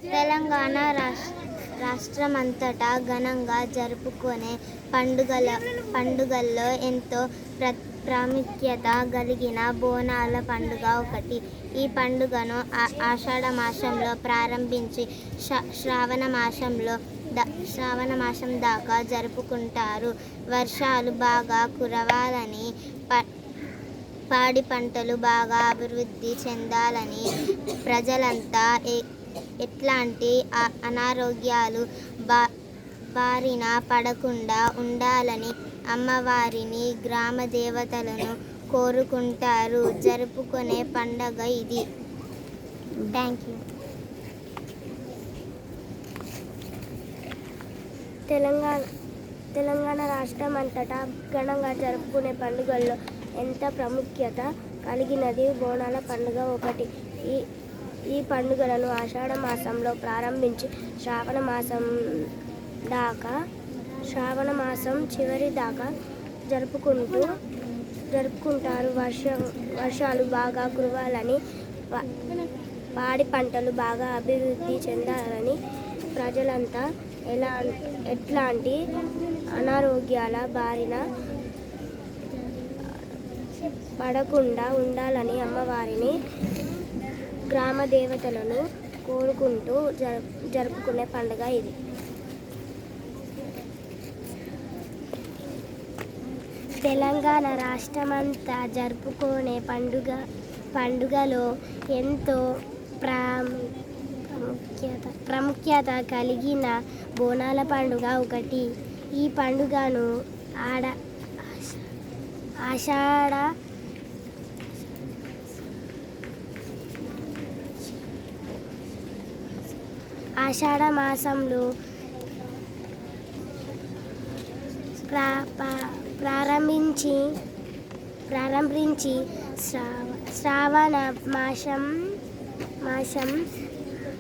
తెలంగాణ రాష్ట్రమంతటా ఘనంగా జరుపుకునే పండుగల్లో ఎంతో ప్రాముఖ్యత కలిగిన బోనాల పండుగ ఒకటి. ఈ పండుగను ఆషాఢ మాసంలో ప్రారంభించి శ్రావణ మాసం దాకా జరుపుకుంటారు. వర్షాలు బాగా కురవాలని, పాడి పంటలు బాగా అభివృద్ధి చెందాలని, ప్రజలంతా ఎట్లాంటి అనారోగ్యాలు బారిన పడకుండా ఉండాలని అమ్మవారిని, గ్రామ దేవతలను కోరుకుంటారు. జరుపుకునే పండగ ఇది. Thank you. తెలంగాణ రాష్ట్రం అంతటా ఘనంగా జరుపుకునే పండుగల్లో ఎంత ప్రాముఖ్యత కలిగినది బోనాల పండుగ ఒకటి. ఈ పండుగలను ఆషాఢ మాసంలో ప్రారంభించి శ్రావణ మాసం చివరి దాకా జరుపుకుంటారు. వర్షాలు బాగా కురవాలని, పాడి పంటలు బాగా అభివృద్ధి చెందాలని, ప్రజలంతా ఎట్లాంటి అనారోగ్యాల బారిన పడకుండా ఉండాలని అమ్మవారిని, గ్రామ దేవతలను కోరుకుంటూ జరుపుకునే పండుగ ఇది. తెలంగాణ రాష్ట్రమంతా జరుపుకునే పండుగలో ఎంతో ప్రాముఖ్యత కలిగిన బోనాల పండుగ ఒకటి. ఈ పండుగను ఆషాఢ మాసంలో ప్రారంభించి శ్రావణ మాసం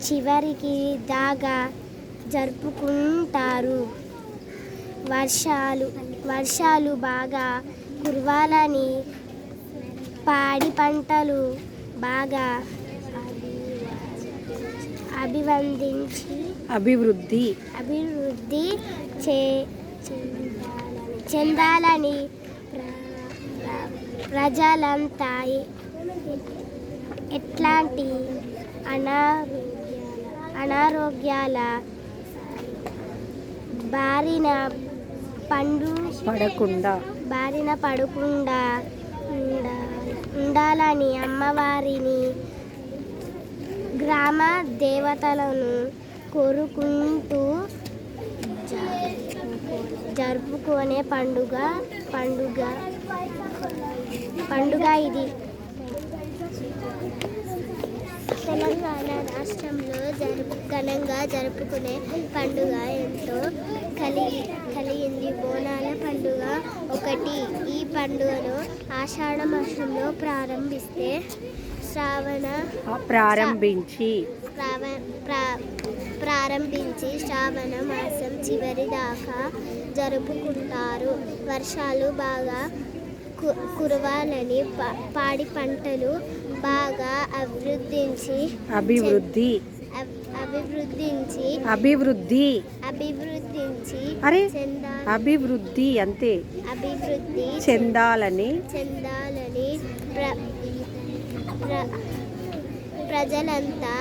చివరికి దాకా జరుపుకుంటారు. వర్షాలు బాగా కురవాలని, పాడి పంటలు బాగా అభివృద్ధి చెందాలని, ప్రజలంతా ఎట్లాంటి అనారోగ్యాల బారిన పడకుండా ఉండాలని అమ్మవారిని, గ్రామ దేవతలను కోరుకుంటూ జరుపుకునే పండుగ ఇది. తెలంగాణ రాష్ట్రంలో ఘనంగా జరుపుకునే పండుగ ఎంతో కలిగింది బోనాల పండుగ ఒకటి. ఈ పండుగను ఆషాఢ మాసంలో ప్రారంభించి శ్రావణ మాసం చివరి దాకా జరుపుకుంటారు. వర్షాలు బాగా కురవాలని, పాడి పంటలు బాగా అభివృద్ధి చెందాలని ప్రజలంతా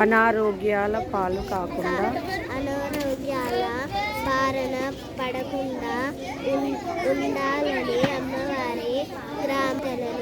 అనారోగ్యాల పాలు కాకుండా, అనారోగ్యాల బారిన పడకుండా ఉండాలని అమ్మవారి గ్రామాలను